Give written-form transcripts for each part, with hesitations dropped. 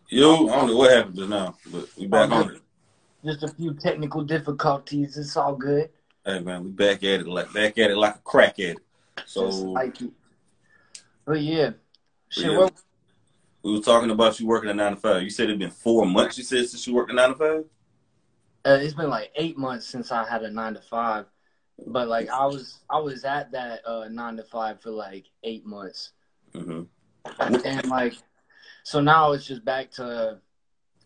Yo, I don't know what happened just now, but we All back good. on it. Just a few technical difficulties. It's all good. Hey man, we back at it like a crack at it. Just So like it. But yeah, shit. yeah, we were talking about you working a 9 to 5. You said it's been 4 months. You said since you worked a 9 to 5. It's been like 8 months since I had a 9 to 5, but like I was at that 9 to 5 for like 8 months, Mm-hmm. and like so now it's just back to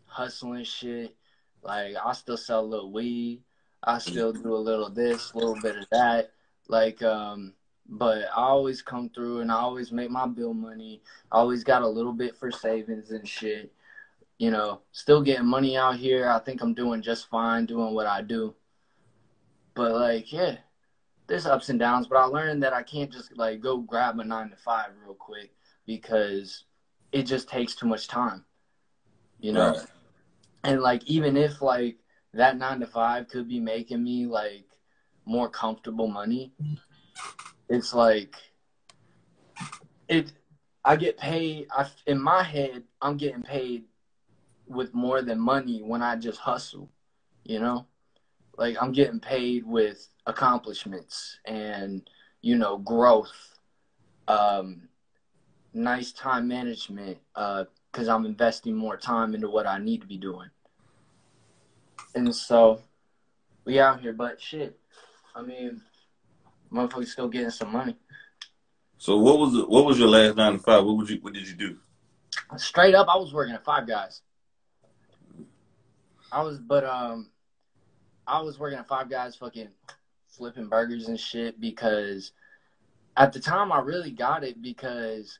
hustling shit. Like I still sell a little weed. I still do a little this, a little bit of that. Like but I always come through and I always make my bill money. I always got a little bit for savings and shit. Still getting money out here. I think I'm doing just fine doing what I do. But like, yeah, there's ups and downs, but I learned that I can't just like go grab a 9 to 5 real quick because it just takes too much time, you know? Right. And like even if like that 9 to 5 could be making me like more comfortable money, it's like it I get paid in my head I'm getting paid with more than money when I just hustle, you know? Like I'm getting paid with accomplishments and growth, um nice time management, cuz I'm investing more time into what I need to be doing. And so we out here, but shit. I mean, motherfuckers still getting some money. So what was your last 9 to 5? What did you do? Straight up, I was working at Five Guys. I was working at Five Guys, fucking flipping burgers and shit. Because at the time, I really got it because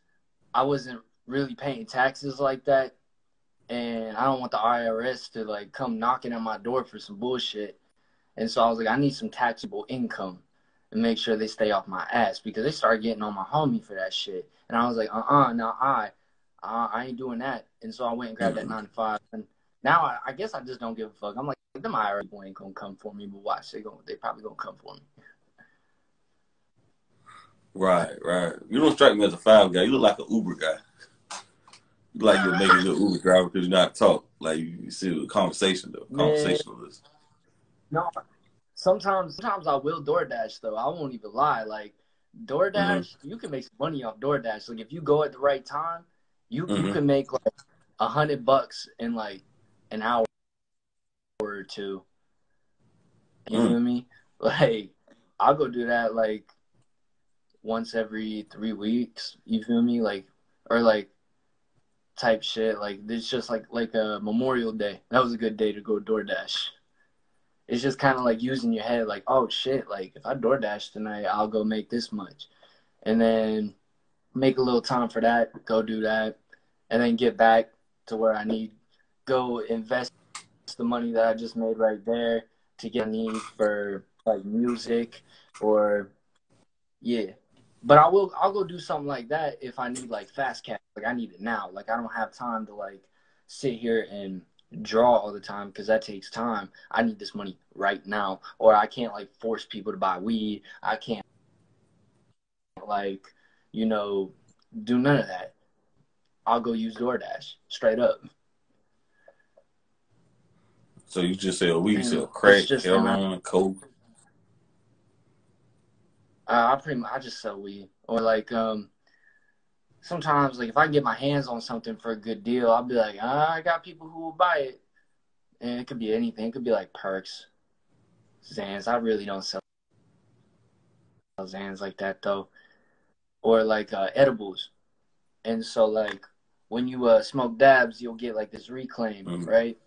I wasn't really paying taxes like that, and I don't want the IRS to like come knocking at my door for some bullshit. And so I was like, I need some taxable income and make sure they stay off my ass because they started getting on my homie for that shit. And I was like, no, I ain't doing that. And so I went and grabbed that Mm-hmm. 9 to 5. And now I guess I just don't give a fuck. I'm like, them IRS people ain't gonna come for me, but watch, they probably gonna come for me. Right, right. You don't strike me as a 5 guy. You look like an Uber guy. You like you're maybe a little Uber driver because you know how to talk. Like you see the conversation though, Man, conversationalist. no, sometimes I will DoorDash though. I won't even lie. Like Mm-hmm. DoorDash, you can make some money off DoorDash. Like if you go at the right time, you Mm-hmm. can make like $100 in like an hour or two. You Mm. feel me? Like I'll go do that like once every 3 weeks. You feel me? Like or like type shit. Like it's just like a Memorial Day. That was a good day to go DoorDash. It's just kind of like using your head. Like oh shit. Like if I DoorDash tonight, I'll go make this much, and then make a little time for that. Go do that, and then get back to where I need. Go invest the money that I just made right there to get a need for like music or yeah. But I'll go do something like that if I need like fast cash. Like I need it now. Like I don't have time to like sit here and draw all the time because that takes time. I need this money right now. Or I can't like force people to buy weed. I can't like, you know, do none of that. I'll go use DoorDash straight up. So you just sell weed, you And sell it's crack, just been heroin, coke. I just sell weed. Or like sometimes like if I can get my hands on something for a good deal, I'll be like, I got people who will buy it. And it could be anything. It could be like perks, Zans. I really don't sell Zans like that though. Or like edibles. And so like when you smoke dabs, you'll get like this reclaim, Mm-hmm. right?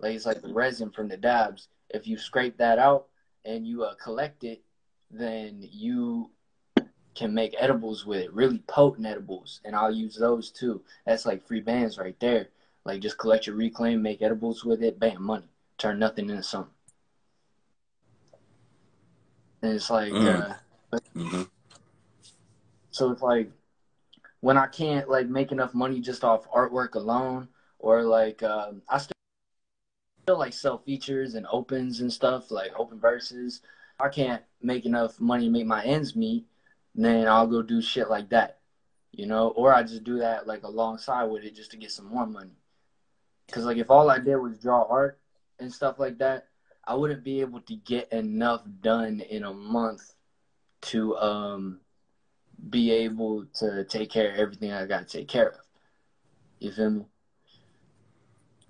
Like it's like the resin from the dabs. If you scrape that out and you collect it, then you can make edibles with it, really potent edibles, and I'll use those too. That's like free bands right there. Like just collect your reclaim, make edibles with it, bam, money. Turn nothing into something. And it's like, Mm-hmm. so it's like when I can't like make enough money just off artwork alone, or like I still like sell features and opens and stuff, like open verses. I can't make enough money to make my ends meet, then I'll go do shit like that, or I just do that like alongside with it just to get some more money. Because like if all I did was draw art and stuff like that, I wouldn't be able to get enough done in a month to be able to take care of everything I got to take care of. You feel me?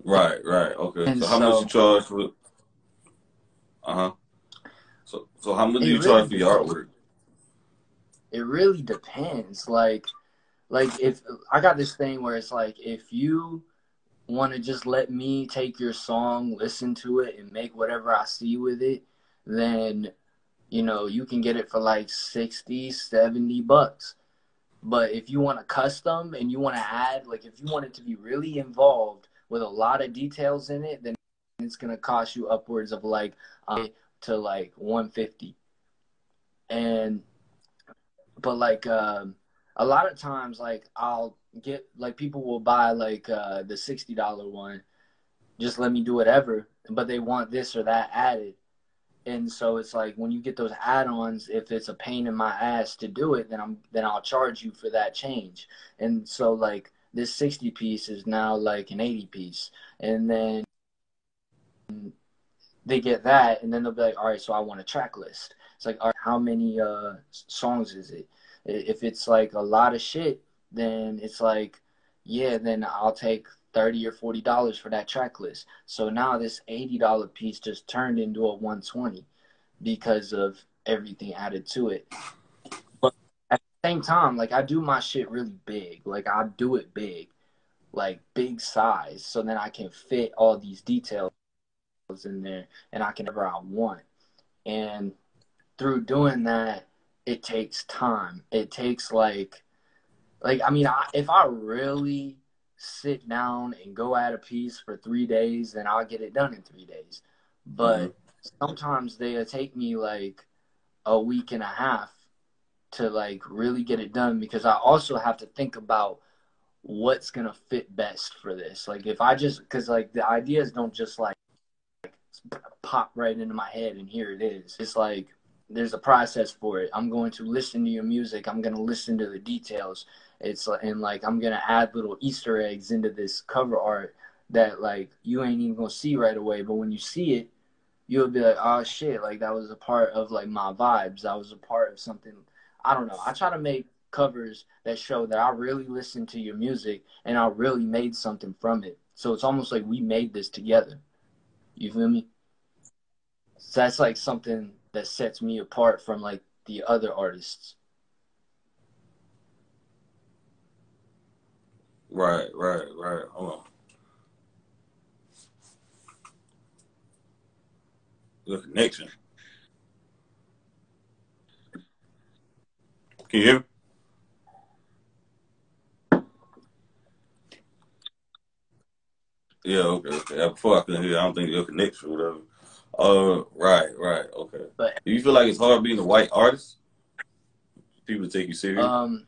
Right, right. Okay. And So how much you so charge for? Uh huh. So how much do it you really charge for your depends. artwork? It really depends. Like if I got this thing where it's like if you want to just let me take your song, listen to it, and make whatever I see with it, then you can get it for like 60, $70. But if you want a custom and you want to add, like if you want it to be really involved with a lot of details in it, then it's gonna cost you upwards of like to like 150. And but like a lot of times like I'll get like people will buy like the $60 one, just let me do whatever, but they want this or that added. And so it's like when you get those add-ons, if it's a pain in my ass to do it, then I'll charge you for that change. And so like this 60 piece is now like an 80 piece. And then they get that and then they'll be like, all right, so I want a track list. It's like, all right, how many songs is it? If it's like a lot of shit, then it's like, yeah, then I'll take $30 or $40 for that track list. So now this $80 piece just turned into a 120 because of everything added to it. But at the same time, like I do my shit really big. Like I do it big, like big size, so then I can fit all these details in there and I can whatever I want. And through doing that, it takes time. It takes like I mean, if I really sit down and go at a piece for 3 days, then I'll get it done in 3 days. Mm-hmm. But sometimes they'll take me like a week and a half to like really get it done because I also have to think about what's gonna fit best for this. Like if I just because like the ideas don't just like pop right into my head and here it is. It's like there's a process for it. I'm going to listen to your music. I'm going to listen to the details. It's and like I'm going to add little Easter eggs into this cover art that like you ain't even going to see right away, but when you see it, you'll be like, "Oh shit, like that was a part of like my vibes. That was a part of something." I don't know. I try to make covers that show that I really listened to your music and I really made something from it. So it's almost like we made this together. You feel me? So that's like something that sets me apart from like the other artists. Right, right, right. Hold on. Good connection. Can you hear me? Yeah, okay, okay. Before I couldn't hear, I don't think your connection or whatever. Right, right, okay. But Do you feel like it's hard being a white artist? People take you serious? um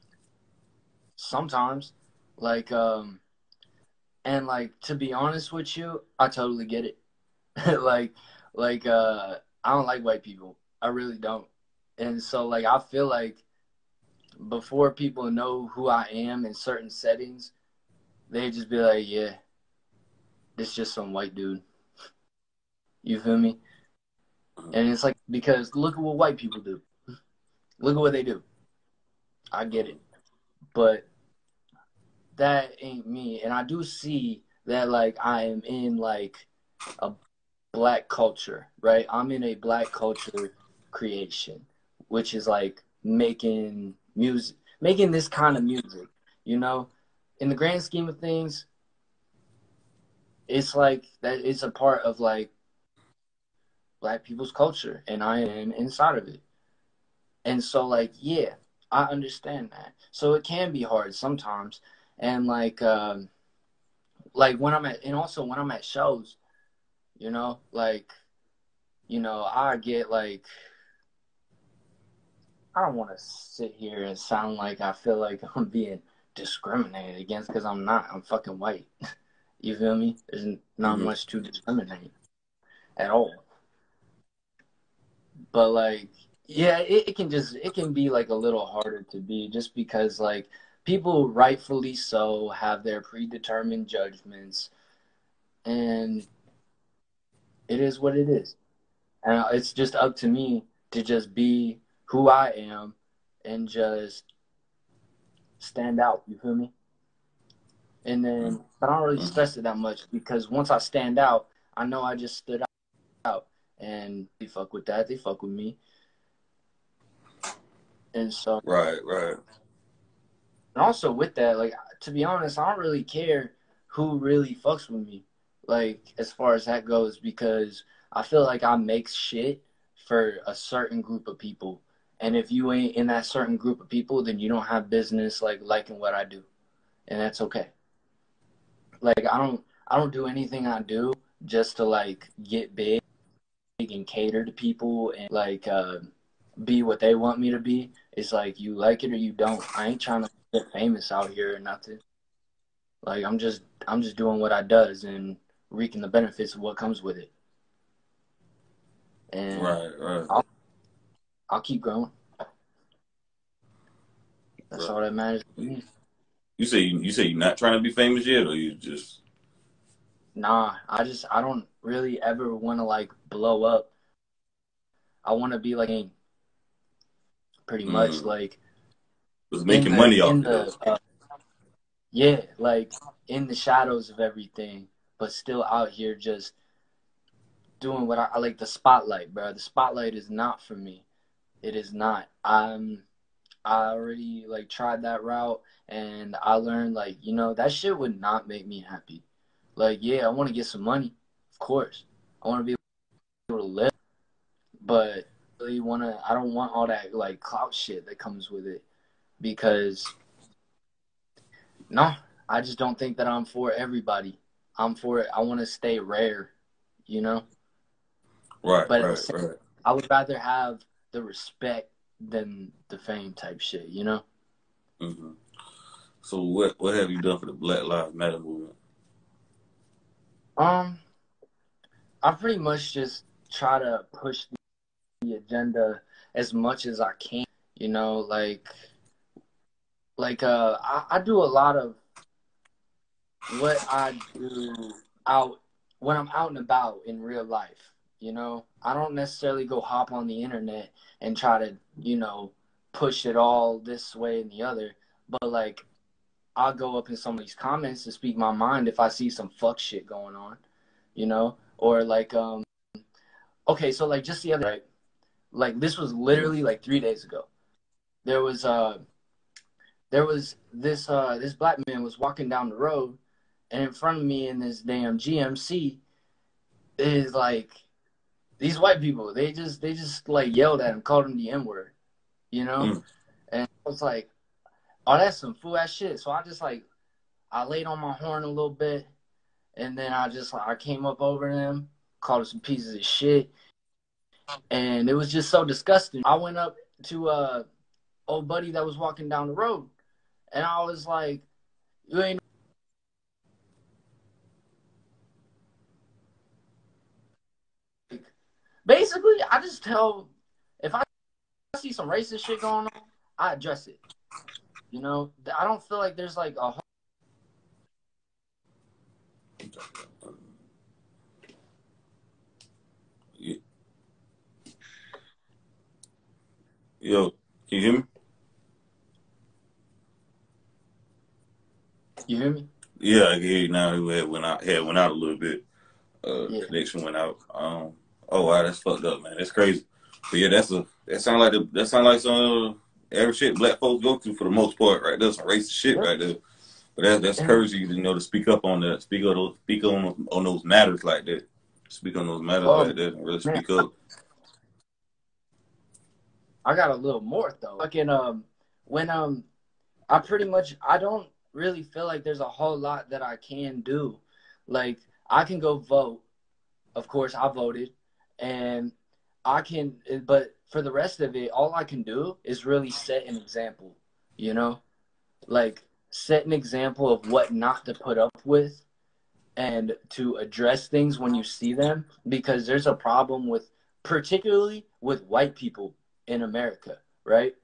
sometimes like and like to be honest with you, I totally get it. like I don't like white people. I really don't. And so like I feel like before people know who I am in certain settings, they just be like, yeah, it's just some white dude. You feel me? And it's like because look at what white people do. Look at what they do. I get it. But that ain't me. And I do see that like I am in like a black culture, right? I'm in a black culture creation, which is like making music, making this kind of music, you know? In the grand scheme of things, it's like that it's a part of like black people's culture and I am inside of it. And so like, yeah, I understand that. So it can be hard sometimes. And like when I'm at and also when I'm at shows, like, I get like I don't want to sit here and sound like I feel like I'm being discriminated against because I'm not. I'm fucking white. You feel me? There's not Mm-hmm. much to discriminate at all. But like, yeah, it can be like a little harder to be just because like people rightfully so have their predetermined judgments and it is what it is. And it's just up to me to just be who I am and just stand out. You feel me? And then, but I don't really stress it that much because once I stand out, I know I just stood out. And they fuck with that. They fuck with me. And so, Right. and also with that, like, to be honest, I don't really care who really fucks with me, like, as far as that goes, because I feel like I make shit for a certain group of people. And if you ain't in that certain group of people, then you don't have business, like, liking what I do. And that's okay. Like, I don't do anything I do just to, like, get big and cater to people and, like, be what they want me to be. It's like, you like it or you don't. I ain't trying to get famous out here or nothing. Like, I'm just doing what I does and reaping the benefits of what comes with it. And Right. I'll keep growing. That's all that matters to me. You say you're not trying to be famous yet, or you just? Nah, I don't really ever want to, like, blow up. I want to be like, pretty much, like, Was in making money off it. the yeah, like, in the shadows of everything, but still out here just doing what I like. The spotlight, bro. The spotlight is not for me. It is not. I already, like, tried that route, and I learned, like, that shit would not make me happy. Like, yeah, I want to get some money, of course. I want to be able to live, but really I don't want all that, like, clout shit that comes with it, because no, I just don't think that I'm for everybody. I'm for it. I want to stay rare, you know. Right. But at the same, I would rather have the respect than the fame type shit, you know. Mm-hmm. So what have you done for the Black Lives Matter movement? I pretty much just try to push the agenda as much as I can, you know, like I do a lot of what I do out when I'm out and about in real life, you know. I don't necessarily go hop on the internet and try to, push it all this way and the other, but, like, I'll go up in some of these comments to speak my mind if I see some fuck shit going on, or like okay, so, like, just the other night, like, this was literally like 3 days ago. There was this black man was walking down the road, and in front of me in this damn GMC is, like, these white people. They just like yelled at him, called him the N-word, Mm. and I was like, oh, that's some fool ass shit. So I laid on my horn a little bit, and then I came up over them, called them some pieces of shit, and it was just so disgusting. I went up to old buddy that was walking down the road, and I was like, you ain't. Basically, I just tell, if I see some racist shit going on, I address it. I don't feel like there's, like, a whole. Yo, can you hear me? You hear me? Yeah, I can hear you now. It went out a little bit. Yeah. Connection went out. Oh wow, that's fucked up, man. That's crazy. But yeah, that sound like some every shit black folks go through for the most part, right? That's some racist shit right there. But that's crazy, to speak up on that, speak on those matters like that, speak on those matters like that, and really Man, speak up. I got a little more though. Fucking when I don't really feel like there's a whole lot that I can do. Like, I can go vote. Of course, I voted, and but for the rest of it, all I can do is really set an example. You know, like, set an example of what not to put up with, and to address things when you see them, because there's a problem particularly with white people in America, right?